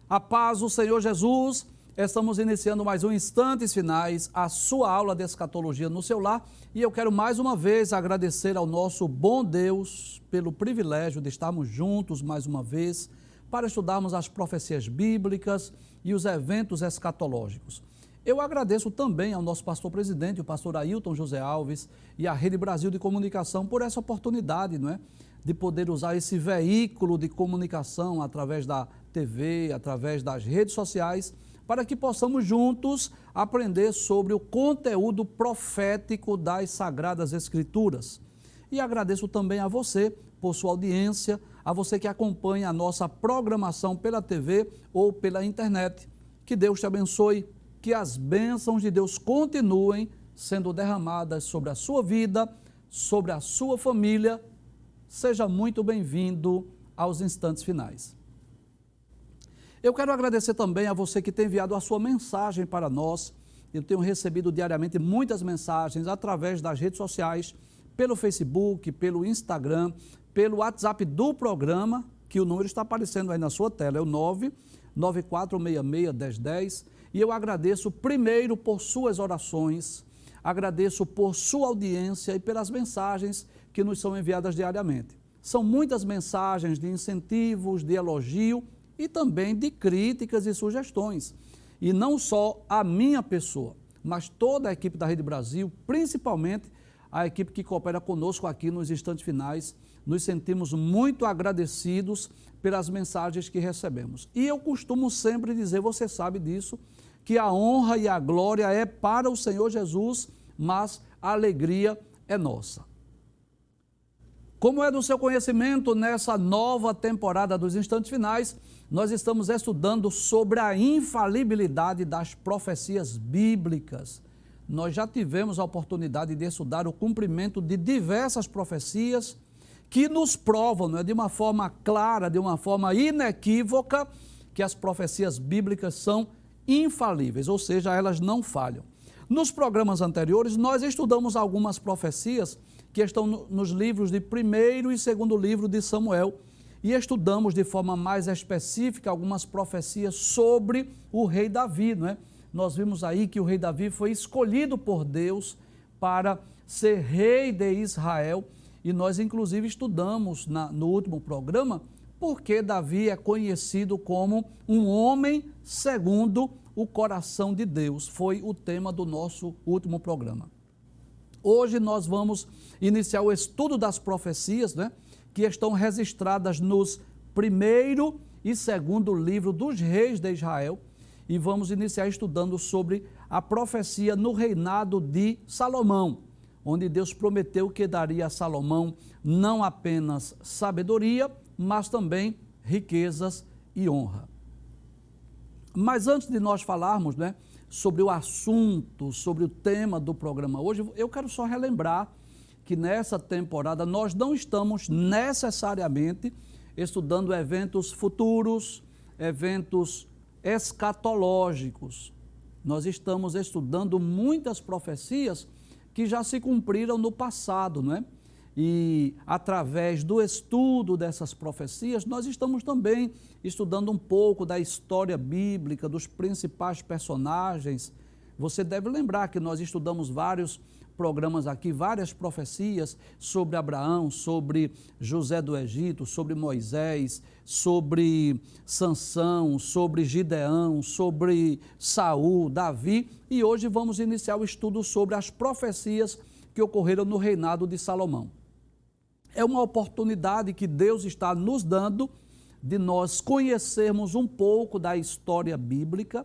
A paz do Senhor Jesus, estamos iniciando mais um Instantes Finais, a sua aula de escatologia no seu lar, e eu quero mais uma vez agradecer ao nosso bom Deus pelo privilégio de estarmos juntos mais uma vez para estudarmos as profecias bíblicas e os eventos escatológicos. Eu agradeço também ao nosso pastor presidente, o pastor Ailton José Alves, e à Rede Brasil de Comunicação por essa oportunidade, de poder usar esse veículo de comunicação através da TV, através das redes sociais, para que possamos juntos aprender sobre o conteúdo profético das Sagradas Escrituras. E agradeço também a você por sua audiência, a você que acompanha a nossa programação pela TV ou pela internet. Que Deus te abençoe, que as bênçãos de Deus continuem sendo derramadas sobre a sua vida, sobre a sua família. Seja muito bem-vindo aos Instantes Finais. Eu quero agradecer também a você que tem enviado a sua mensagem para nós. Eu tenho recebido diariamente muitas mensagens através das redes sociais, pelo Facebook, pelo Instagram, pelo WhatsApp do programa, que o número está aparecendo aí na sua tela, é o 994661010. E eu agradeço primeiro por suas orações, agradeço por sua audiência e pelas mensagens que nos são enviadas diariamente. São muitas mensagens de incentivos, de elogio e também de críticas e sugestões. E não só a minha pessoa, mas toda a equipe da Rede Brasil, principalmente a equipe que coopera conosco aqui nos Instantes Finais, nos sentimos muito agradecidos pelas mensagens que recebemos. E eu costumo sempre dizer, você sabe disso, que a honra e a glória é para o Senhor Jesus, mas a alegria é nossa. Como é do seu conhecimento, nessa nova temporada dos Instantes Finais, nós estamos estudando sobre a infalibilidade das profecias bíblicas. Nós já tivemos a oportunidade de estudar o cumprimento de diversas profecias que nos provam, de uma forma clara, de uma forma inequívoca, que as profecias bíblicas são infalíveis, ou seja, elas não falham. Nos programas anteriores, nós estudamos algumas profecias que estão nos livros de 1º e 2º livro de Samuel, e estudamos de forma mais específica algumas profecias sobre o rei Davi, Nós vimos aí que o rei Davi foi escolhido por Deus para ser rei de Israel, e nós inclusive estudamos no último programa porque Davi é conhecido como um homem segundo o coração de Deus. Foi o tema do nosso último programa. Hoje nós vamos iniciar o estudo das profecias, que estão registradas nos 1º e 2º livro dos reis de Israel, e vamos iniciar estudando sobre a profecia no reinado de Salomão, onde Deus prometeu que daria a Salomão não apenas sabedoria, mas também riquezas e honra. Mas antes de nós falarmos, sobre o assunto, sobre o tema do programa hoje, eu quero só relembrar que nessa temporada nós não estamos necessariamente estudando eventos futuros, eventos escatológicos. Nós estamos estudando muitas profecias que já se cumpriram no passado, E através do estudo dessas profecias, nós estamos também estudando um pouco da história bíblica, dos principais personagens. Você deve lembrar que nós estudamos vários programas aqui, várias profecias sobre Abraão, sobre José do Egito, sobre Moisés, sobre Sansão, sobre Gideão, sobre Saul, Davi, e hoje vamos iniciar o estudo sobre as profecias que ocorreram no reinado de Salomão. É uma oportunidade que Deus está nos dando de nós conhecermos um pouco da história bíblica,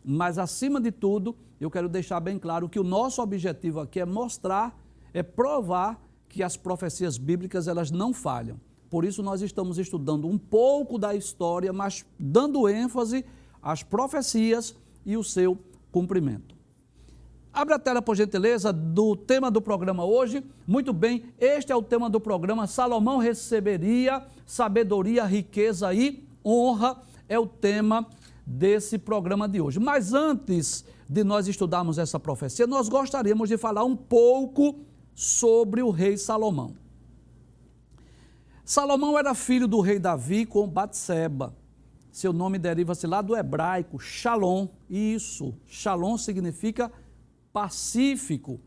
mas acima de tudo, eu quero deixar bem claro que o nosso objetivo aqui é mostrar, é provar que as profecias bíblicas elas não falham. Por isso nós estamos estudando um pouco da história, mas dando ênfase às profecias e o seu cumprimento. Abre a tela, por gentileza, do tema do programa hoje. Muito bem, este é o tema do programa. Salomão receberia sabedoria, riqueza e honra. É o tema desse programa de hoje. Mas antes de nós estudarmos essa profecia, nós gostaríamos de falar um pouco sobre o rei Salomão. Salomão era filho do rei Davi com Batseba. Seu nome deriva-se lá do hebraico, Shalom. Isso, Shalom significa pacífico.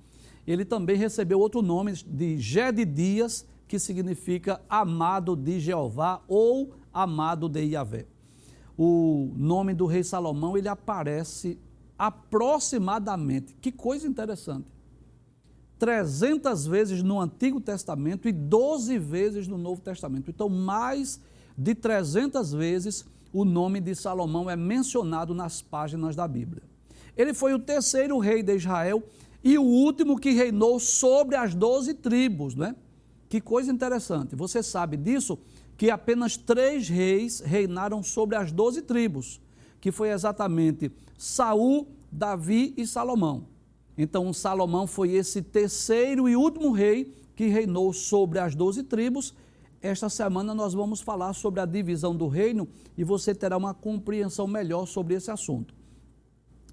Ele também recebeu outro nome de Gedidias, que significa amado de Jeová ou amado de Yahvé. O nome do rei Salomão, ele aparece aproximadamente, que coisa interessante, 300 vezes no Antigo Testamento e 12 vezes no Novo Testamento. Então, mais de 300 vezes o nome de Salomão é mencionado nas páginas da Bíblia. Ele foi o terceiro rei de Israel e o último que reinou sobre as 12 tribos, não é? Que coisa interessante. Você sabe disso? Que apenas 3 reis reinaram sobre as 12 tribos, que foi exatamente Saul, Davi e Salomão. Então, Salomão foi esse terceiro e último rei que reinou sobre as 12 tribos. Esta semana nós vamos falar sobre a divisão do reino e você terá uma compreensão melhor sobre esse assunto.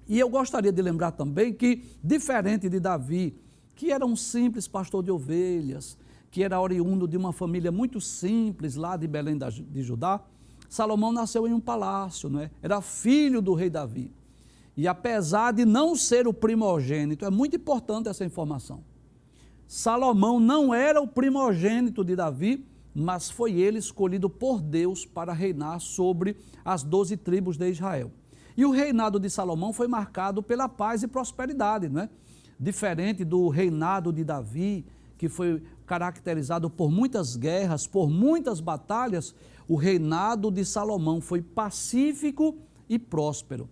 E eu gostaria de lembrar também que, diferente de Davi, que era um simples pastor de ovelhas, que era oriundo de uma família muito simples lá de Belém de Judá, Salomão nasceu em um palácio, não é? Era filho do rei Davi. E apesar de não ser o primogênito, é muito importante essa informação, Salomão não era o primogênito de Davi, mas foi ele escolhido por Deus para reinar sobre as 12 tribos de Israel. E o reinado de Salomão foi marcado pela paz e prosperidade, não é? Diferente do reinado de Davi, que foi caracterizado por muitas guerras, por muitas batalhas, o reinado de Salomão foi pacífico e próspero.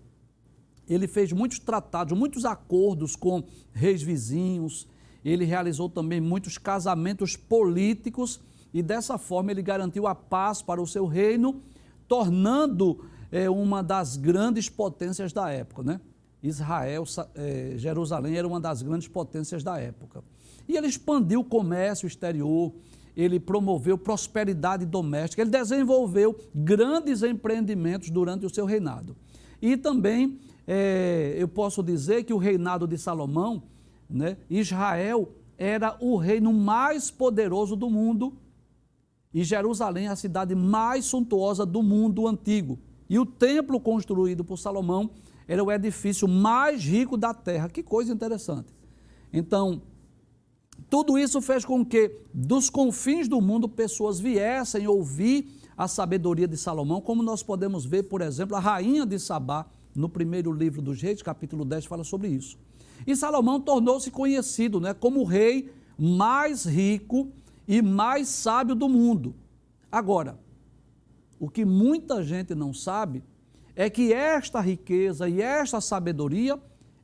Ele fez muitos tratados, muitos acordos com reis vizinhos, ele realizou também muitos casamentos políticos e dessa forma ele garantiu a paz para o seu reino, tornando uma das grandes potências da época, né? Israel, Jerusalém era uma das grandes potências da época. E ele expandiu o comércio exterior, ele promoveu prosperidade doméstica, ele desenvolveu grandes empreendimentos durante o seu reinado. E também eu posso dizer que o reinado de Salomão, né, Israel era o reino mais poderoso do mundo e Jerusalém a cidade mais suntuosa do mundo antigo. E o templo construído por Salomão era o edifício mais rico da terra. Que coisa interessante. Então, tudo isso fez com que dos confins do mundo pessoas viessem ouvir a sabedoria de Salomão, como nós podemos ver, por exemplo, a rainha de Sabá, no primeiro livro dos Reis, capítulo 10, fala sobre isso. E Salomão tornou-se conhecido, né, como o rei mais rico e mais sábio do mundo. Agora, o que muita gente não sabe é que esta riqueza e esta sabedoria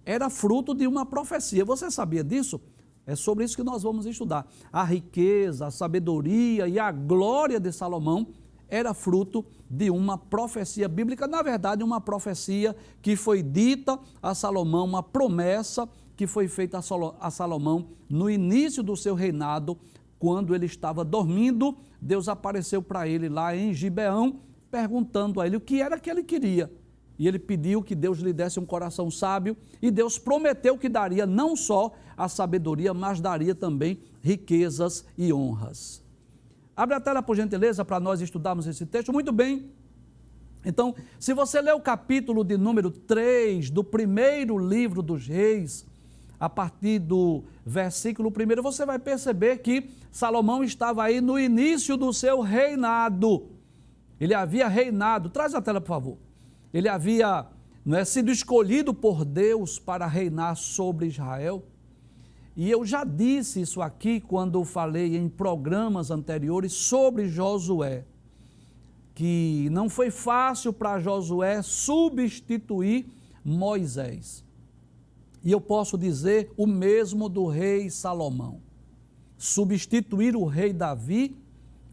era fruto de uma profecia. Você sabia disso? É sobre isso que nós vamos estudar. A riqueza, a sabedoria e a glória de Salomão era fruto de uma profecia bíblica, na verdade uma profecia que foi dita a Salomão, uma promessa que foi feita a Salomão no início do seu reinado, quando ele estava dormindo. Deus apareceu para ele lá em Gibeão, perguntando a ele o que era que ele queria. E ele pediu que Deus lhe desse um coração sábio, e Deus prometeu que daria não só a sabedoria, mas daria também riquezas e honras. Abre a tela, por gentileza, para nós estudarmos esse texto. Muito bem. Então, se você ler o capítulo de número 3 do primeiro livro dos Reis, a partir do versículo 1, você vai perceber que Salomão estava aí no início do seu reinado. Ele havia reinado. Traz a tela, por favor. Ele havia sido escolhido por Deus para reinar sobre Israel. E eu já disse isso aqui quando falei em programas anteriores sobre Josué, que não foi fácil para Josué substituir Moisés. E eu posso dizer o mesmo do rei Salomão. Substituir o rei Davi,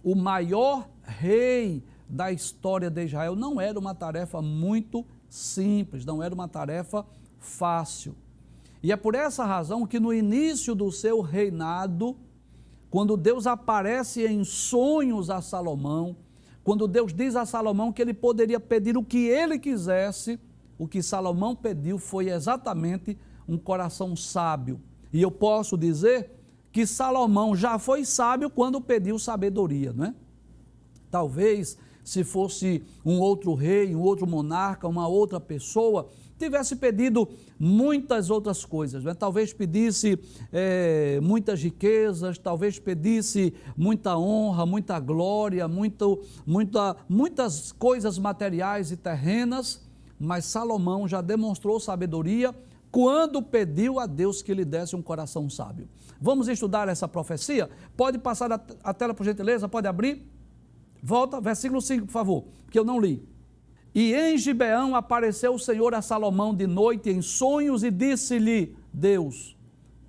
o maior rei da história de Israel, não era uma tarefa muito simples, não era uma tarefa fácil. E é por essa razão que no início do seu reinado, quando Deus aparece em sonhos a Salomão, quando Deus diz a Salomão que ele poderia pedir o que ele quisesse, o que Salomão pediu foi exatamente um coração sábio. E eu posso dizer que Salomão já foi sábio quando pediu sabedoria, não é? Talvez se fosse um outro rei, um outro monarca, uma outra pessoa, tivesse pedido muitas outras coisas, né? Talvez pedisse muitas riquezas, talvez pedisse muita honra, muita glória, muitas coisas materiais e terrenas, mas Salomão já demonstrou sabedoria quando pediu a Deus que lhe desse um coração sábio. Vamos estudar essa profecia? Pode passar a tela, por gentileza, pode abrir? Volta, versículo 5, por favor, que eu não li. E em Gibeão apareceu o Senhor a Salomão de noite em sonhos e disse-lhe, Deus,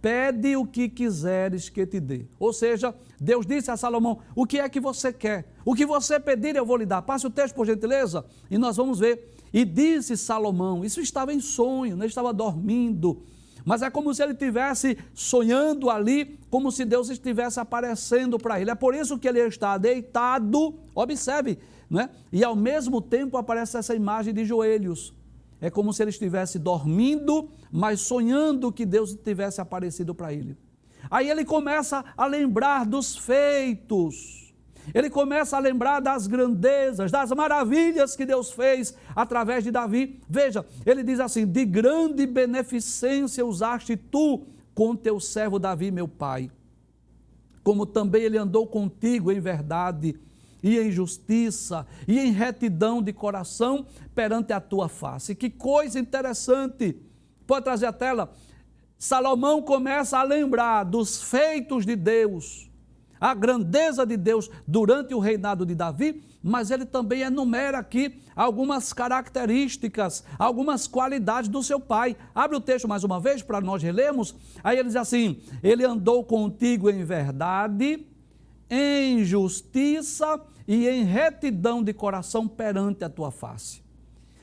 pede o que quiseres que te dê. Ou seja, Deus disse a Salomão, o que é que você quer? O que você pedir eu vou lhe dar. Passe o texto, por gentileza, e nós vamos ver. E disse Salomão, isso estava em sonho, ele estava dormindo, mas é como se ele estivesse sonhando ali, como se Deus estivesse aparecendo para ele. É por isso que ele está deitado, observe, né? E ao mesmo tempo aparece essa imagem de joelhos. É como se ele estivesse dormindo, mas sonhando que Deus tivesse aparecido para ele. Aí ele começa a lembrar dos feitos. Ele começa a lembrar das grandezas, das maravilhas que Deus fez através de Davi. Veja, ele diz assim, de grande beneficência usaste tu com teu servo Davi, meu pai. Como também ele andou contigo em verdade e em justiça e em retidão de coração perante a tua face. Que coisa interessante. Pode trazer a tela? Salomão começa a lembrar dos feitos de Deus, a grandeza de Deus durante o reinado de Davi, mas ele também enumera aqui algumas características, algumas qualidades do seu pai. Abre o texto mais uma vez para nós relermos. Aí ele diz assim, ele andou contigo em verdade, em justiça e em retidão de coração perante a tua face.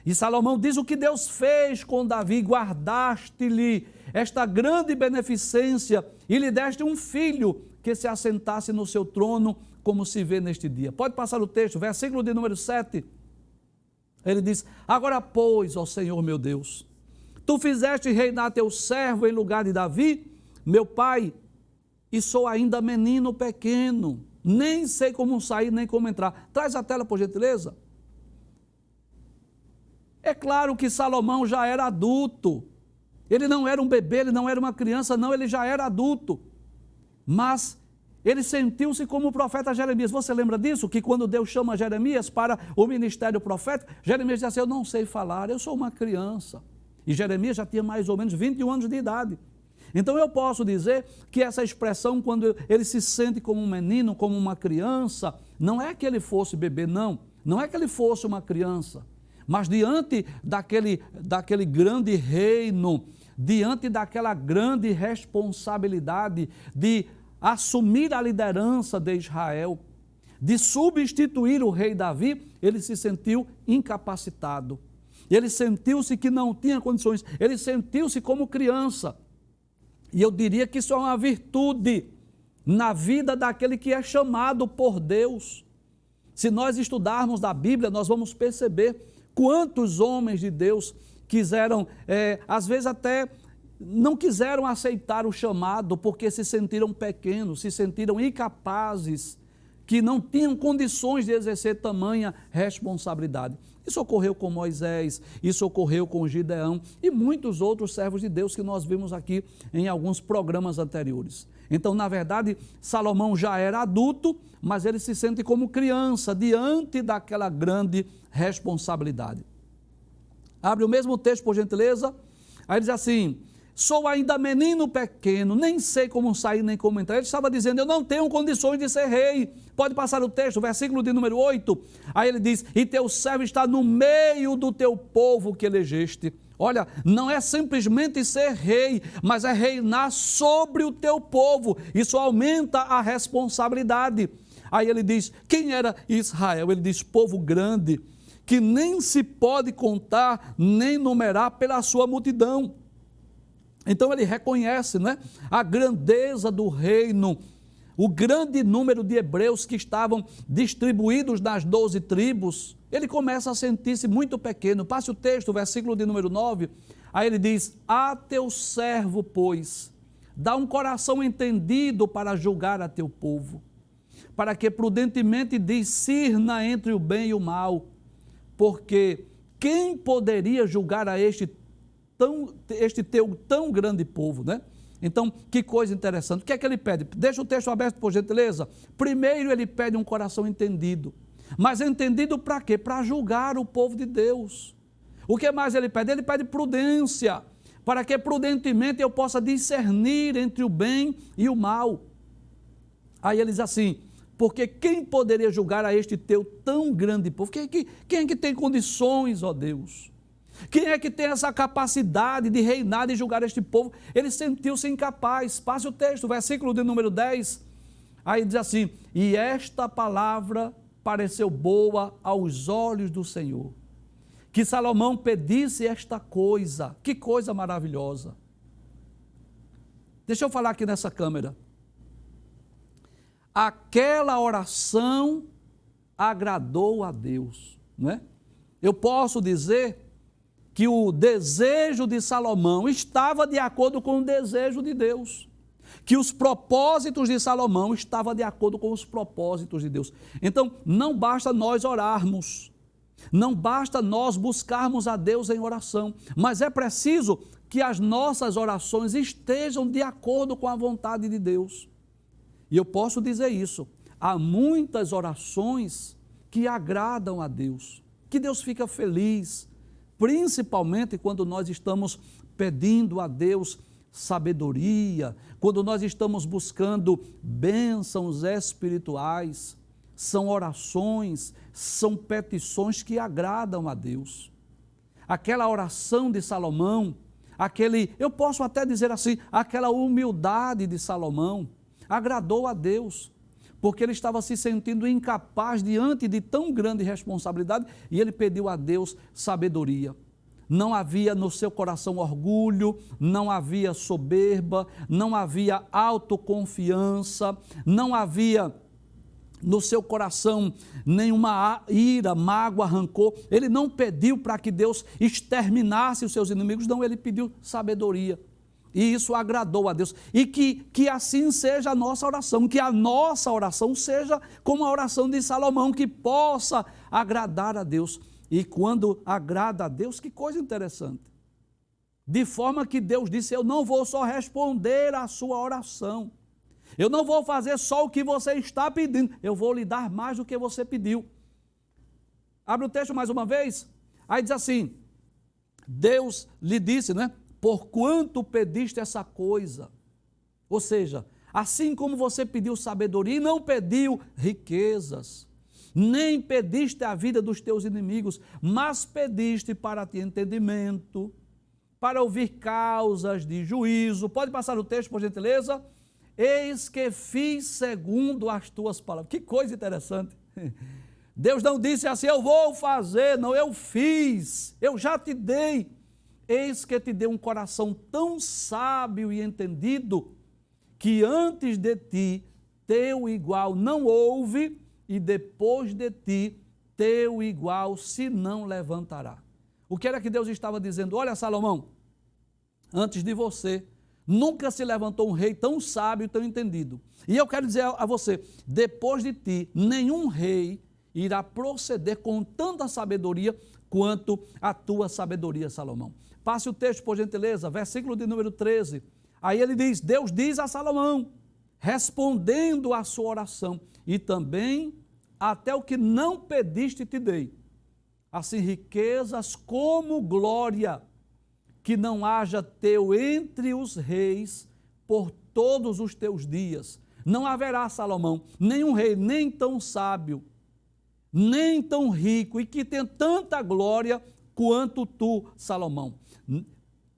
E Salomão diz o que Deus fez com Davi, guardaste-lhe esta grande beneficência e lhe deste um filho que se assentasse no seu trono, como se vê neste dia. Pode passar o texto, versículo de número 7. Ele diz, agora pois, ó Senhor meu Deus, tu fizeste reinar teu servo em lugar de Davi, meu pai, e sou ainda menino pequeno, nem sei como sair, nem como entrar. Traz a tela, por gentileza. É claro que Salomão já era adulto. Ele não era um bebê, ele não era uma criança, não, ele já era adulto. Mas ele sentiu-se como o profeta Jeremias. Você lembra disso? Que quando Deus chama Jeremias para o ministério profético, Jeremias disse assim, eu não sei falar, eu sou uma criança. E Jeremias já tinha mais ou menos 21 anos de idade. Então eu posso dizer que essa expressão, quando ele se sente como um menino, como uma criança, não é que ele fosse bebê, não é que ele fosse uma criança, mas diante daquele grande reino, diante daquela grande responsabilidade de assumir a liderança de Israel, de substituir o rei Davi, ele se sentiu incapacitado. Ele sentiu-se que não tinha condições, ele sentiu-se como criança. E eu diria que isso é uma virtude na vida daquele que é chamado por Deus. Se nós estudarmos da Bíblia, nós vamos perceber quantos homens de Deus quiseram, às vezes até não quiseram aceitar o chamado porque se sentiram pequenos, se sentiram incapazes, que não tinham condições de exercer tamanha responsabilidade. Isso ocorreu com Moisés, isso ocorreu com Gideão e muitos outros servos de Deus que nós vimos aqui em alguns programas anteriores. Então, na verdade, Salomão já era adulto, mas ele se sente como criança diante daquela grande responsabilidade. Abre o mesmo texto, por gentileza. Aí diz assim, sou ainda menino pequeno, nem sei como sair nem como entrar. Ele estava dizendo, eu não tenho condições de ser rei. Pode passar o texto, versículo de número 8. Aí ele diz, e teu servo está no meio do teu povo que elegeste. Olha, não é simplesmente ser rei, mas é reinar sobre o teu povo. Isso aumenta a responsabilidade. Aí ele diz, quem era Israel? Ele diz, povo grande, que nem se pode contar, nem numerar pela sua multidão. Então ele reconhece, né, a grandeza do reino, o grande número de hebreus que estavam distribuídos nas 12 tribos. Ele começa a sentir-se muito pequeno. Passe o texto, versículo de número 9. Aí ele diz, a teu servo, pois, dá um coração entendido para julgar a teu povo, para que prudentemente discirna entre o bem e o mal, porque quem poderia julgar a este teu tão grande povo, né? Então, que coisa interessante. O que é que ele pede? Deixa o texto aberto, por gentileza. Primeiro, ele pede um coração entendido. Mas entendido para quê? Para julgar o povo de Deus. O que mais ele pede? Ele pede prudência, para que prudentemente eu possa discernir entre o bem e o mal. Aí ele diz assim, porque quem poderia julgar a este teu tão grande povo? Quem é que tem condições, ó Deus? Quem é que tem essa capacidade de reinar e julgar este povo? Ele sentiu-se incapaz. Passe o texto, versículo de número 10. Aí diz assim, e esta palavra pareceu boa aos olhos do Senhor, que Salomão pedisse esta coisa. Que coisa maravilhosa. Deixa eu falar aqui nessa câmera. Aquela oração agradou a Deus, não é? Eu posso dizer que o desejo de Salomão estava de acordo com o desejo de Deus, que os propósitos de Salomão estavam de acordo com os propósitos de Deus. Então, não basta nós orarmos, não basta nós buscarmos a Deus em oração, mas é preciso que as nossas orações estejam de acordo com a vontade de Deus. E eu posso dizer isso, há muitas orações que agradam a Deus, que Deus fica feliz, principalmente quando nós estamos pedindo a Deus sabedoria, quando nós estamos buscando bênçãos espirituais. São orações, são petições que agradam a Deus. Aquela oração de Salomão, eu posso até dizer assim, aquela humildade de Salomão, agradou a Deus, porque ele estava se sentindo incapaz diante de tão grande responsabilidade e ele pediu a Deus sabedoria. Não havia no seu coração orgulho, não havia soberba, não havia autoconfiança, não havia no seu coração nenhuma ira, mágoa, rancor. Ele não pediu para que Deus exterminasse os seus inimigos, não, ele pediu sabedoria. E isso agradou a Deus. E que assim seja a nossa oração, que a nossa oração seja como a oração de Salomão, que possa agradar a Deus. E quando agrada a Deus, que coisa interessante. De forma que Deus disse, eu não vou só responder à sua oração. Eu não vou fazer só o que você está pedindo, eu vou lhe dar mais do que você pediu. Abre o texto mais uma vez. Aí diz assim, Deus lhe disse, né? Porquanto pediste essa coisa, ou seja, assim como você pediu sabedoria e não pediu riquezas, nem pediste a vida dos teus inimigos, mas pediste para ti entendimento, para ouvir causas de juízo. Pode passar o texto, por gentileza? Eis que fiz segundo as tuas palavras. Que coisa interessante. Deus não disse assim, eu vou fazer, não, eu fiz, eu já te dei. Eis que te deu um coração tão sábio e entendido, que antes de ti teu igual não houve, e depois de ti teu igual se não levantará. O que era que Deus estava dizendo? Olha, Salomão, antes de você, nunca se levantou um rei tão sábio e tão entendido. E eu quero dizer a você, depois de ti, nenhum rei irá proceder com tanta sabedoria quanto a tua sabedoria, Salomão. Passe o texto, por gentileza, versículo de número 13. Aí ele diz, Deus diz a Salomão, respondendo à sua oração, e também até o que não pediste te dei, assim riquezas como glória, que não haja teu entre os reis por todos os teus dias. Não haverá, Salomão, nenhum rei, nem tão sábio, nem tão rico, e que tenha tanta glória quanto tu, Salomão.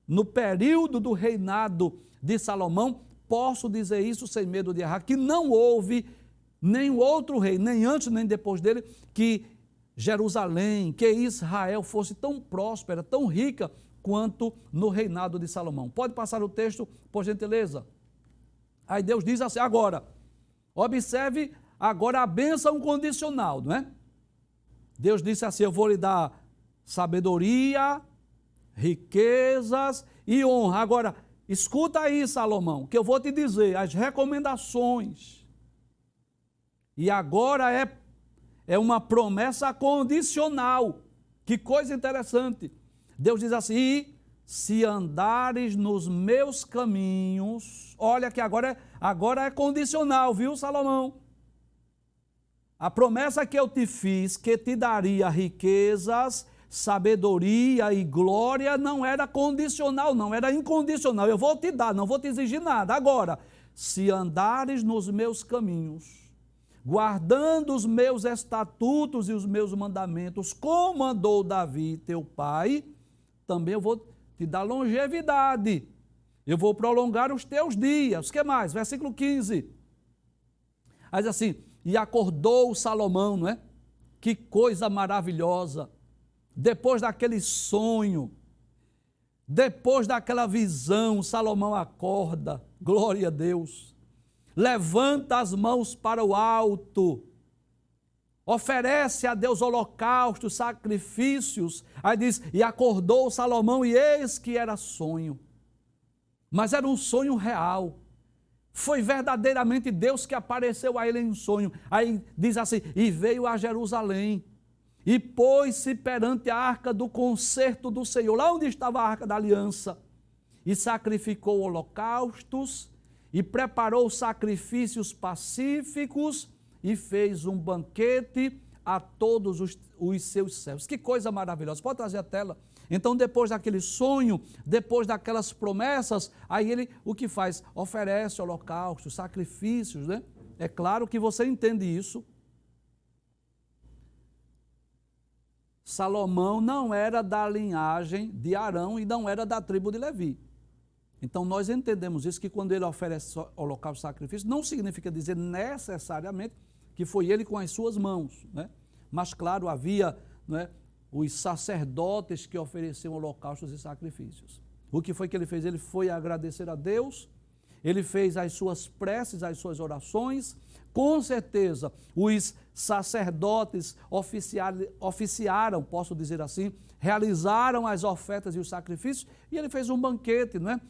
No período do reinado de Salomão, posso dizer isso sem medo de errar, que não houve nenhum outro rei, nem antes nem depois dele, que Jerusalém, que Israel fosse tão próspera, tão rica, quanto no reinado de Salomão. Pode passar o texto, por gentileza? Aí Deus diz assim, agora, observe agora a bênção condicional, não é? Deus disse assim, eu vou lhe dar sabedoria, riquezas e honra. Agora, escuta aí, Salomão, que eu vou te dizer, as recomendações. E agora é uma promessa condicional. Que coisa interessante. Deus diz assim: e se andares nos meus caminhos, olha que agora é condicional, viu, Salomão? A promessa que eu te fiz, que te daria riquezas, sabedoria e glória, não era condicional, não, era incondicional. Eu vou te dar, não vou te exigir nada. Agora, se andares nos meus caminhos, guardando os meus estatutos e os meus mandamentos, como mandou Davi, teu pai, também eu vou te dar longevidade. Eu vou prolongar os teus dias. O que mais? Versículo 15. Aí diz assim: e acordou Salomão, não é? Que coisa maravilhosa. Depois daquele sonho, depois daquela visão, Salomão acorda, glória a Deus. Levanta as mãos para o alto, oferece a Deus holocaustos, sacrifícios. Aí diz: e acordou Salomão, e eis que era sonho. Mas era um sonho real. Foi verdadeiramente Deus que apareceu a ele em sonho. Aí diz assim: e veio a Jerusalém, e pôs-se perante a arca do concerto do Senhor, lá onde estava a arca da aliança, e sacrificou holocaustos, e preparou sacrifícios pacíficos, e fez um banquete a todos os seus servos. Que coisa maravilhosa. Pode trazer a tela? Então, depois daquele sonho, depois daquelas promessas, aí ele o que faz? Oferece holocaustos, sacrifícios, né? É claro que você entende isso. Salomão não era da linhagem de Arão e não era da tribo de Levi. Então nós entendemos isso, que quando ele oferece holocausto e sacrifício, não significa dizer necessariamente que foi ele com as suas mãos, né? Mas claro, havia, né, os sacerdotes que ofereciam holocaustos e sacrifícios. O que foi que ele fez? Ele foi agradecer a Deus, ele fez as suas preces, as suas orações. Com certeza, os sacerdotes oficiaram, posso dizer assim, realizaram as ofertas e os sacrifícios, e ele fez um banquete, não é?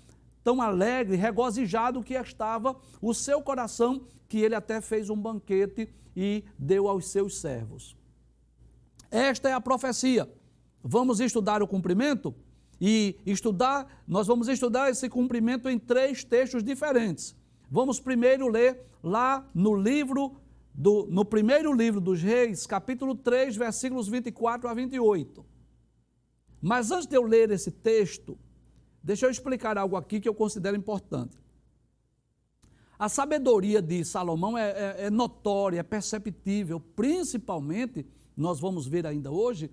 Tão alegre, regozijado que estava o seu coração, que ele até fez um banquete e deu aos seus servos. Esta é a profecia. Vamos estudar o cumprimento? Nós vamos estudar esse cumprimento em 3 textos diferentes. Vamos primeiro ler lá no primeiro livro dos Reis, capítulo 3, versículos 24 a 28. Mas antes de eu ler esse texto, deixa eu explicar algo aqui que eu considero importante. A sabedoria de Salomão é notória, é perceptível, principalmente, nós vamos ver ainda hoje,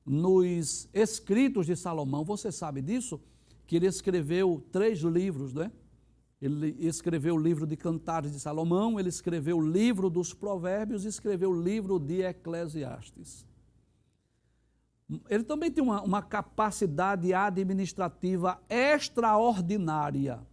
nos escritos de Salomão. Você sabe disso? Que ele escreveu 3 livros, né? Ele escreveu o livro de Cantares de Salomão, ele escreveu o livro dos Provérbios e escreveu o livro de Eclesiastes. Ele também tem uma capacidade administrativa extraordinária.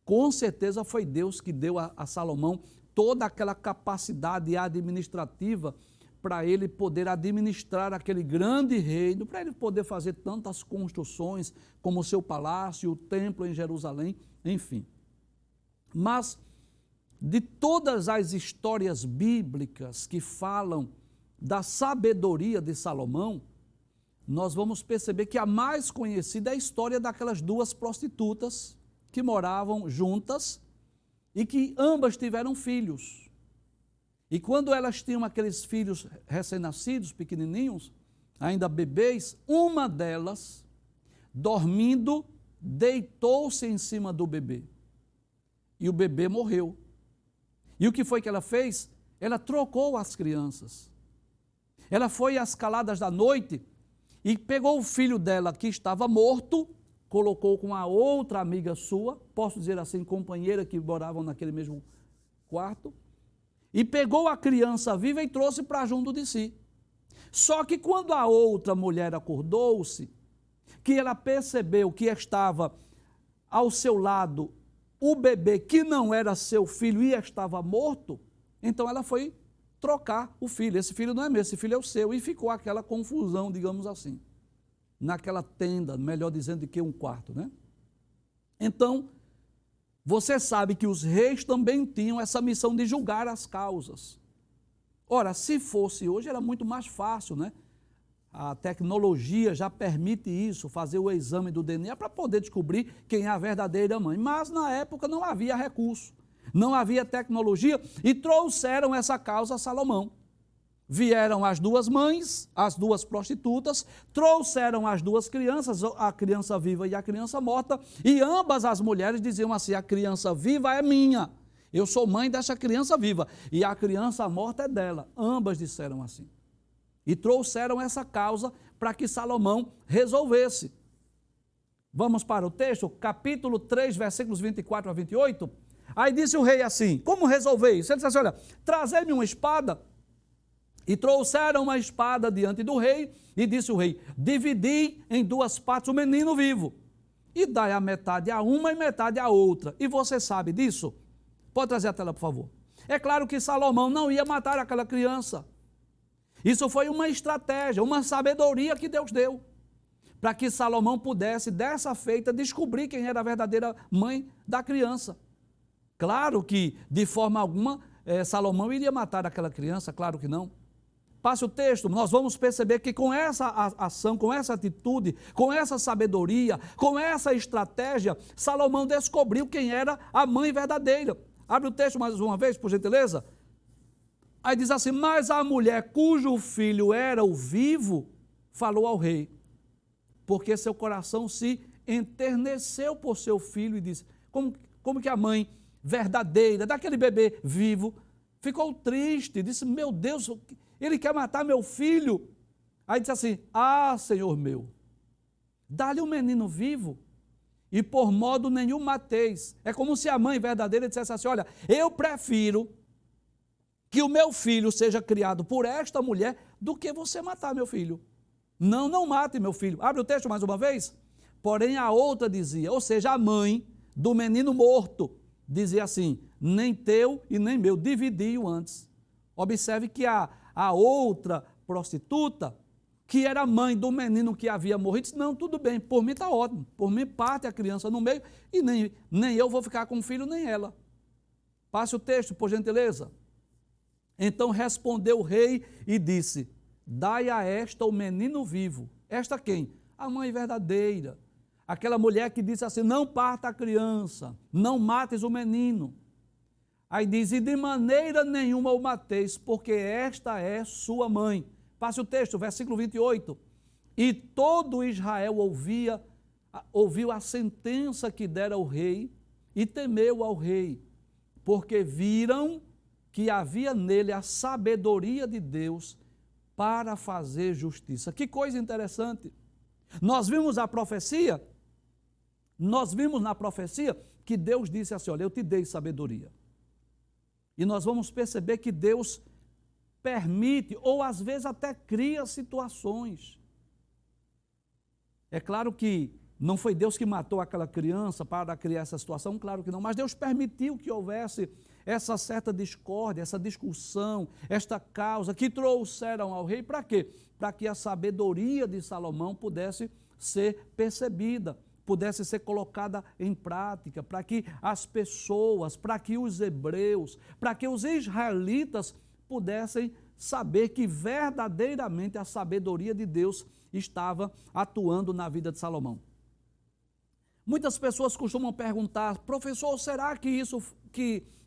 Com certeza foi Deus que deu a Salomão toda aquela capacidade administrativa para ele poder administrar aquele grande reino, para ele poder fazer tantas construções como o seu palácio, o templo em Jerusalém, enfim. Mas de todas as histórias bíblicas que falam da sabedoria de Salomão, nós vamos perceber que a mais conhecida é a história daquelas 2 prostitutas que moravam juntas e que ambas tiveram filhos. E quando elas tinham aqueles filhos recém-nascidos, pequenininhos, ainda bebês, uma delas, dormindo, deitou-se em cima do bebê. E o bebê morreu. E o que foi que ela fez? Ela trocou as crianças. Ela foi às caladas da noite e pegou o filho dela que estava morto, colocou com a outra amiga sua, posso dizer assim, companheira, que moravam naquele mesmo quarto, e pegou a criança viva e trouxe para junto de si. Só que quando a outra mulher acordou-se, que ela percebeu que estava ao seu lado o bebê que não era seu filho e estava morto, então ela foi trocar o filho. Esse filho não é meu, esse filho é o seu. E ficou aquela confusão, digamos assim, naquela tenda, melhor dizendo, do que um quarto, né? Então, você sabe que os reis também tinham essa missão de julgar as causas. Ora, se fosse hoje, era muito mais fácil, né? A tecnologia já permite isso, fazer o exame do DNA para poder descobrir quem é a verdadeira mãe. Mas na época não havia recurso, não havia tecnologia e trouxeram essa causa a Salomão. Vieram as duas mães, as duas prostitutas, trouxeram as duas crianças, a criança viva e a criança morta, e ambas as mulheres diziam assim: a criança viva é minha, eu sou mãe dessa criança viva, e a criança morta é dela. Ambas disseram assim. E trouxeram essa causa para que Salomão resolvesse. Vamos para o texto, capítulo 3, versículos 24 a 28. Aí disse o rei assim: como resolver isso? Ele disse assim: olha, trazei-me uma espada. E trouxeram uma espada diante do rei, e disse o rei: dividi em duas partes o menino vivo, e dai a metade a uma e metade a outra. E você sabe disso? Pode trazer a tela, por favor. É claro que Salomão não ia matar aquela criança. Isso foi uma estratégia, uma sabedoria que Deus deu, para que Salomão pudesse, dessa feita, descobrir quem era a verdadeira mãe da criança. Claro que, de forma alguma, Salomão iria matar aquela criança, claro que não. Passe o texto, nós vamos perceber que com essa ação, com essa atitude, com essa sabedoria, com essa estratégia, Salomão descobriu quem era a mãe verdadeira. Abre o texto mais uma vez, por gentileza. Aí diz assim: mas a mulher cujo filho era o vivo, falou ao rei, porque seu coração se enterneceu por seu filho, e disse: como que a mãe verdadeira, daquele bebê vivo, ficou triste, disse: meu Deus, ele quer matar meu filho. Aí disse assim: ah, Senhor meu, dá-lhe um menino vivo, e por modo nenhum mateis. É como se a mãe verdadeira dissesse assim: olha, eu prefiro que o meu filho seja criado por esta mulher do que você matar meu filho. Não, não mate meu filho. Abre o texto mais uma vez. Porém a outra dizia, ou seja, a mãe do menino morto, dizia assim: nem teu e nem meu, dividi-o antes. Observe que a outra prostituta, que era mãe do menino que havia morrido, disse: não, tudo bem, por mim está ótimo, por mim parte a criança no meio, e nem eu vou ficar com o filho, nem ela. Passe o texto, por gentileza. Então respondeu o rei e disse: dai a esta o menino vivo. Esta quem? A mãe verdadeira. Aquela mulher que disse assim: não parta a criança, não mates o menino. Aí diz: e de maneira nenhuma o mateis, porque esta é sua mãe. Passe o texto, versículo 28. E todo Israel ouviu a sentença que dera o rei, e temeu ao rei, porque viram que havia nele a sabedoria de Deus para fazer justiça. Que coisa interessante. Nós vimos na profecia que Deus disse assim: olha, eu te dei sabedoria. E nós vamos perceber que Deus permite, ou às vezes até cria situações. É claro que não foi Deus que matou aquela criança para criar essa situação, claro que não, mas Deus permitiu que houvesse essa certa discórdia, essa discussão, esta causa que trouxeram ao rei, para quê? Para que a sabedoria de Salomão pudesse ser percebida, pudesse ser colocada em prática, para que as pessoas, para que os hebreus, para que os israelitas pudessem saber que verdadeiramente a sabedoria de Deus estava atuando na vida de Salomão. Muitas pessoas costumam perguntar: professor, será que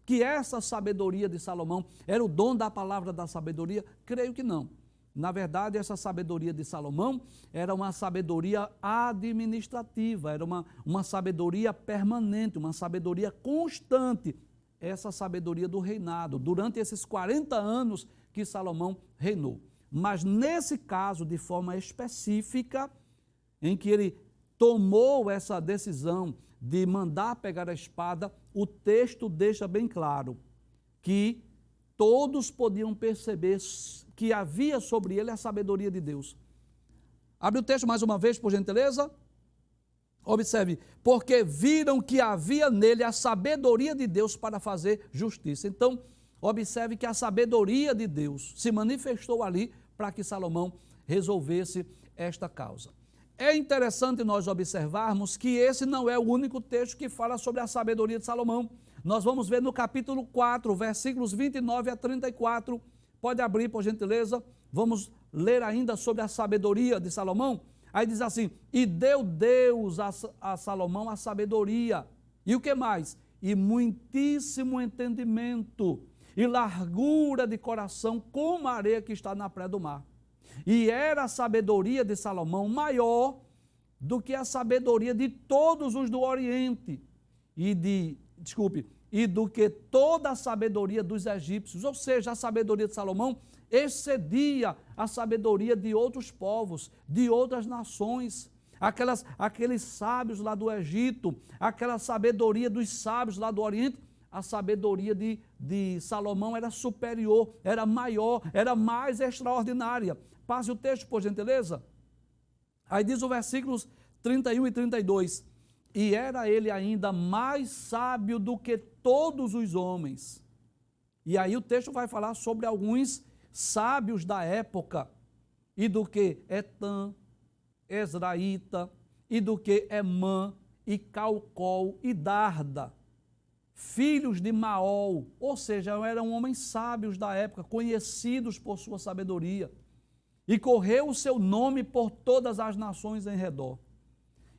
que essa sabedoria de Salomão era o dom da palavra da sabedoria? Creio que não. Na verdade, essa sabedoria de Salomão era uma sabedoria administrativa, era uma sabedoria permanente, uma sabedoria constante, essa sabedoria do reinado, durante esses 40 anos que Salomão reinou. Mas nesse caso, de forma específica, em que ele tomou essa decisão de mandar pegar a espada, o texto deixa bem claro que todos podiam perceber que havia sobre ele a sabedoria de Deus. Abre o texto mais uma vez, por gentileza. Observe: porque viram que havia nele a sabedoria de Deus para fazer justiça. Então, observe que a sabedoria de Deus se manifestou ali para que Salomão resolvesse esta causa. É interessante nós observarmos que esse não é o único texto que fala sobre a sabedoria de Salomão. Nós vamos ver no capítulo 4, versículos 29 a 34, Pode abrir, por gentileza. Vamos ler ainda sobre a sabedoria de Salomão. Aí diz assim: e deu Deus a Salomão a sabedoria. E o que mais? E muitíssimo entendimento, e largura de coração, como a areia que está na praia do mar. E era a sabedoria de Salomão maior do que a sabedoria de todos os do Oriente, e do que toda a sabedoria dos egípcios. Ou seja, a sabedoria de Salomão excedia a sabedoria de outros povos, de outras nações. Aqueles sábios lá do Egito, aquela sabedoria dos sábios lá do Oriente, a sabedoria de Salomão era superior, era maior, era mais extraordinária. Passe o texto, por gentileza. Aí diz o versículos 31 e 32. E era ele ainda mais sábio do que todos os homens. E aí o texto vai falar sobre alguns sábios da época, e do que Etã, Ezraíta, e do que Emã, e Calcol, e Darda, filhos de Maol, ou seja, eram homens sábios da época, conhecidos por sua sabedoria, e correu o seu nome por todas as nações em redor.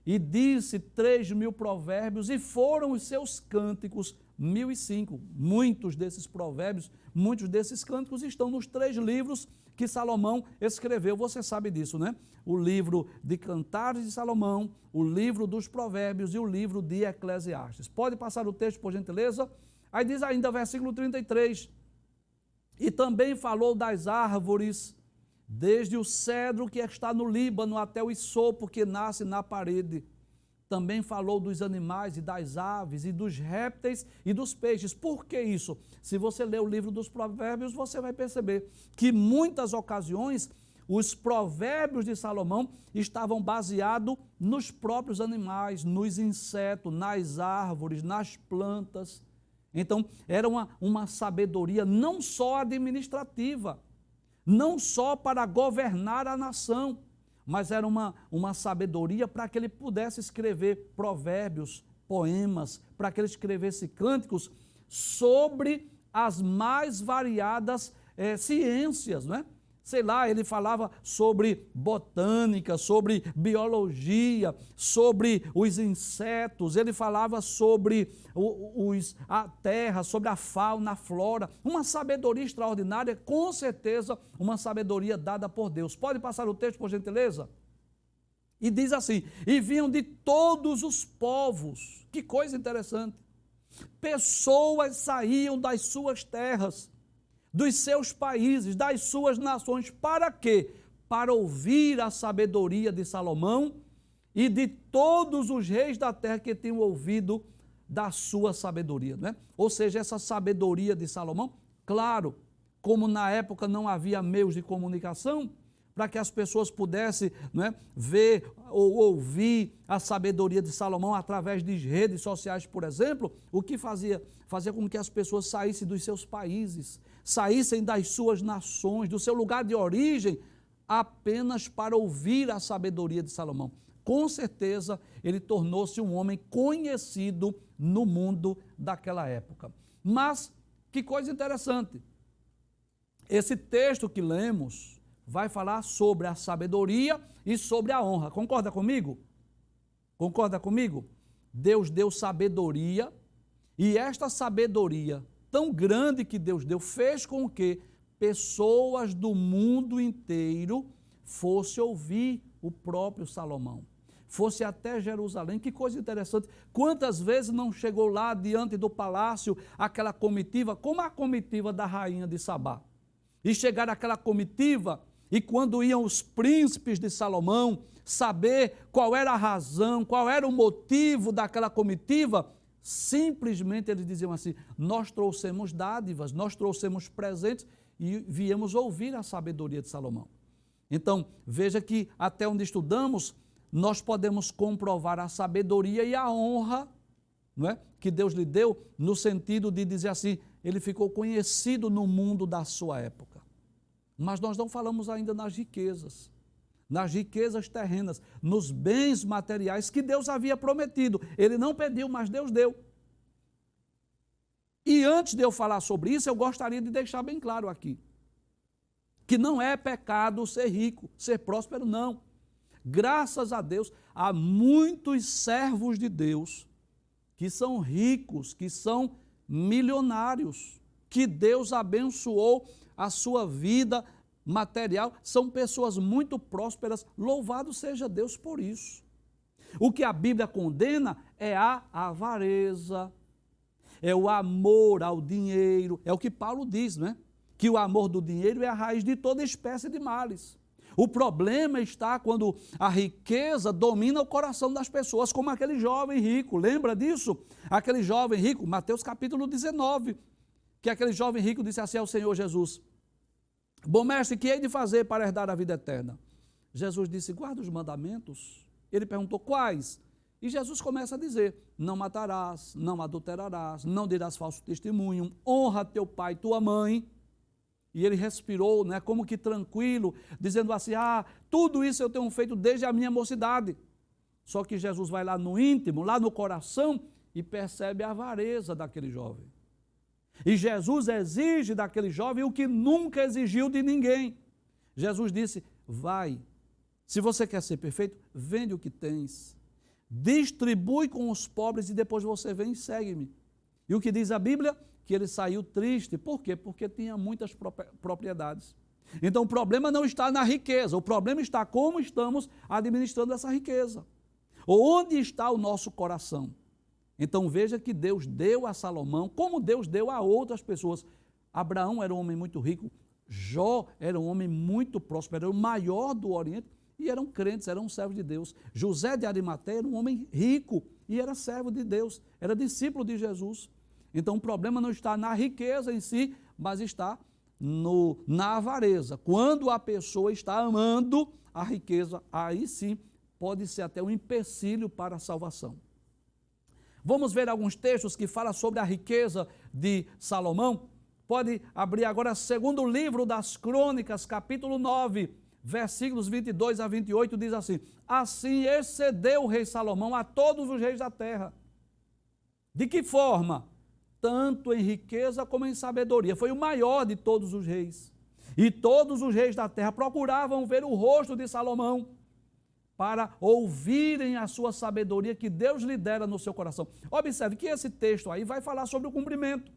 E disse 3.000 provérbios, e foram os seus cânticos 1.005. Muitos desses provérbios, muitos desses cânticos estão nos 3 livros que Salomão escreveu. Você sabe disso, né? O livro de Cantares de Salomão, o livro dos Provérbios e o livro de Eclesiastes. Pode passar o texto, por gentileza? Aí diz ainda, versículo 33. E também falou das árvores, desde o cedro que está no Líbano até o isopo que nasce na parede. Também falou dos animais e das aves e dos répteis e dos peixes. Por que isso? Se você ler o livro dos Provérbios, você vai perceber que em muitas ocasiões os provérbios de Salomão estavam baseados nos próprios animais, nos insetos, nas árvores, nas plantas. Então, era uma sabedoria não só administrativa, não só para governar a nação, mas era uma sabedoria para que ele pudesse escrever provérbios, poemas, para que ele escrevesse cânticos sobre as mais variadas ciências, não é? Sei lá, ele falava sobre botânica, sobre biologia, sobre os insetos, ele falava sobre a terra, sobre a fauna, a flora, uma sabedoria extraordinária, com certeza uma sabedoria dada por Deus. Pode passar o texto, por gentileza? E diz assim: e vinham de todos os povos, que coisa interessante, pessoas saíam das suas terras, dos seus países, das suas nações. Para quê? Para ouvir a sabedoria de Salomão e de todos os reis da terra que tinham ouvido da sua sabedoria, né? Ou seja, essa sabedoria de Salomão, claro, como na época não havia meios de comunicação, para que as pessoas pudessem, né, ver ou ouvir a sabedoria de Salomão através de redes sociais, por exemplo, o que fazia? Fazia com que as pessoas saíssem dos seus países, saíssem das suas nações, do seu lugar de origem, apenas para ouvir a sabedoria de Salomão. Com certeza, ele tornou-se um homem conhecido no mundo daquela época. Mas, que coisa interessante, esse texto que lemos vai falar sobre a sabedoria e sobre a honra. Concorda comigo? Concorda comigo? Deus deu sabedoria, e esta sabedoria tão grande que Deus deu fez com que pessoas do mundo inteiro fossem ouvir o próprio Salomão, fosse até Jerusalém. Que coisa interessante, quantas vezes não chegou lá diante do palácio aquela comitiva, como a comitiva da rainha de Sabá, e chegaram aquela comitiva, e quando iam os príncipes de Salomão saber qual era a razão, qual era o motivo daquela comitiva, simplesmente eles diziam assim: nós trouxemos dádivas, nós trouxemos presentes e viemos ouvir a sabedoria de Salomão. Então, veja que até onde estudamos, nós podemos comprovar a sabedoria e a honra, não é, que Deus lhe deu, no sentido de dizer assim, ele ficou conhecido no mundo da sua época. Mas nós não falamos ainda nas riquezas terrenas, nos bens materiais que Deus havia prometido. Ele não pediu, mas Deus deu. E antes de eu falar sobre isso, eu gostaria de deixar bem claro aqui. que não é pecado ser rico, ser próspero, não. Graças a Deus, há muitos servos de Deus que são ricos, que são milionários, que Deus abençoou a sua vida material, são pessoas muito prósperas, louvado seja Deus por isso. O que a Bíblia condena é a avareza, é o amor ao dinheiro, é o que Paulo diz, né? Que o amor do dinheiro é a raiz de toda espécie de males. O problema está quando a riqueza domina o coração das pessoas, como aquele jovem rico, lembra disso? Aquele jovem rico, Mateus capítulo 19, que aquele jovem rico disse assim ao Senhor Jesus: bom mestre, que hei de fazer para herdar a vida eterna? Jesus disse: guarda os mandamentos. Ele perguntou: quais? E Jesus começa a dizer: não matarás, não adulterarás, não dirás falso testemunho, honra teu pai e tua mãe. E ele respirou, né, como que tranquilo, dizendo assim: tudo isso eu tenho feito desde a minha mocidade. Só que Jesus vai lá no íntimo, lá no coração, e percebe a avareza daquele jovem. E Jesus exige daquele jovem o que nunca exigiu de ninguém. Jesus disse: vai, se você quer ser perfeito, vende o que tens, distribui com os pobres e depois você vem e segue-me. E o que diz a Bíblia? Que ele saiu triste. Por quê? Porque tinha muitas propriedades. Então o problema não está na riqueza, o problema está como estamos administrando essa riqueza. Onde está o nosso coração? Então veja que Deus deu a Salomão, como Deus deu a outras pessoas. Abraão era um homem muito rico, Jó era um homem muito próspero, era o maior do Oriente, e eram crentes, eram servos de Deus. José de Arimateia era um homem rico e era servo de Deus, era discípulo de Jesus. Então o problema não está na riqueza em si, mas está na avareza. Quando a pessoa está amando a riqueza, aí sim pode ser até um empecilho para a salvação. Vamos ver alguns textos que falam sobre a riqueza de Salomão. Pode abrir agora segundo livro das Crônicas, capítulo 9, versículos 22 a 28, diz assim: assim excedeu o rei Salomão a todos os reis da terra. De que forma? Tanto em riqueza como em sabedoria. Foi o maior de todos os reis. E todos os reis da terra procuravam ver o rosto de Salomão para ouvirem a sua sabedoria que Deus lhe dera no seu coração. Observe que esse texto aí vai falar sobre o cumprimento.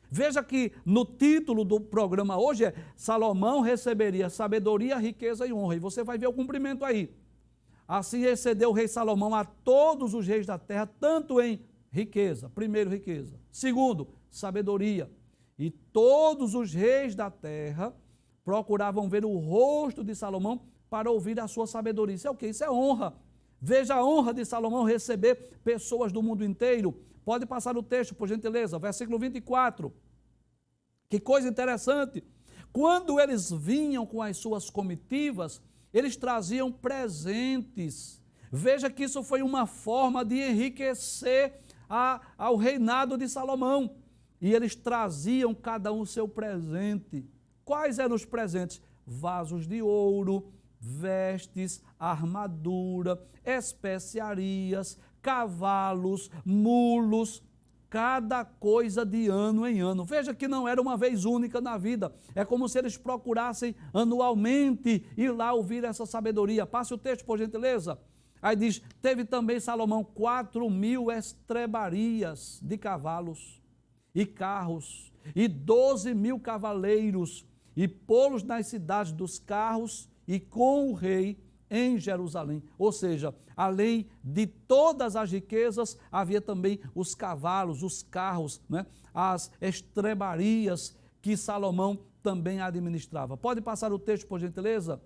Veja que no título do programa hoje é Salomão receberia sabedoria, riqueza e honra. E você vai ver o cumprimento aí. Assim excedeu o rei Salomão a todos os reis da terra, tanto em riqueza, primeiro riqueza, segundo, sabedoria. E todos os reis da terra procuravam ver o rosto de Salomão para ouvir a sua sabedoria. Isso é o quê? Isso é honra. Veja a honra de Salomão receber pessoas do mundo inteiro. Pode passar o texto, por gentileza, versículo 24. Que coisa interessante. Quando eles vinham com as suas comitivas, eles traziam presentes. Veja que isso foi uma forma de enriquecer ao reinado de Salomão. E eles traziam cada um o seu presente. Quais eram os presentes? Vasos de ouro, vestes, armadura, especiarias, cavalos, mulos, cada coisa de ano em ano. Veja que não era uma vez única na vida. É como se eles procurassem anualmente ir lá ouvir essa sabedoria. Passe o texto, por gentileza. Aí diz: teve também Salomão 4.000 estrebarias de cavalos e carros, e 12.000 cavaleiros, e pô-los nas cidades dos carros, e com o rei em Jerusalém. Ou seja, além de todas as riquezas, havia também os cavalos, os carros, né? As estrebarias que Salomão também administrava. Pode passar o texto, por gentileza?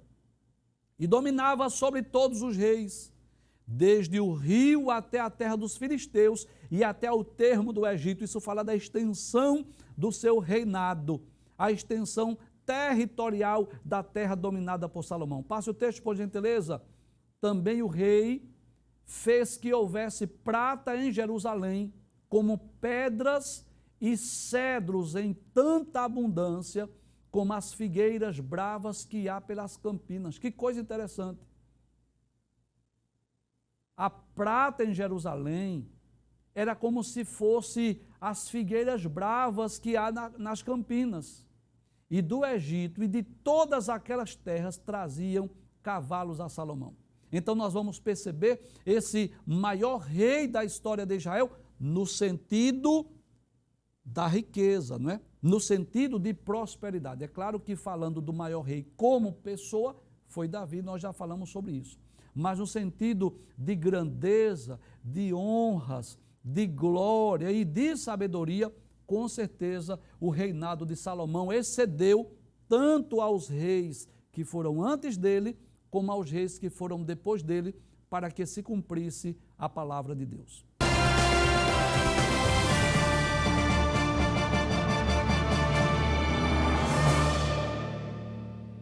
E dominava sobre todos os reis, desde o rio até a terra dos filisteus e até o termo do Egito. Isso fala da extensão do seu reinado, a extensão territorial da terra dominada por Salomão. Passe o texto, por gentileza. Também o rei fez que houvesse prata em Jerusalém, como pedras e cedros em tanta abundância, como as figueiras bravas que há pelas campinas. Que coisa interessante. A prata em Jerusalém era como se fosse as figueiras bravas que há nas campinas. e do Egito e de todas aquelas terras traziam cavalos a Salomão. Então nós vamos perceber esse maior rei da história de Israel no sentido da riqueza, não é? No sentido de prosperidade. É claro que falando do maior rei como pessoa, foi Davi, nós já falamos sobre isso. Mas no sentido de grandeza, de honras, de glória e de sabedoria, com certeza o reinado de Salomão excedeu tanto aos reis que foram antes dele, como aos reis que foram depois dele, para que se cumprisse a palavra de Deus.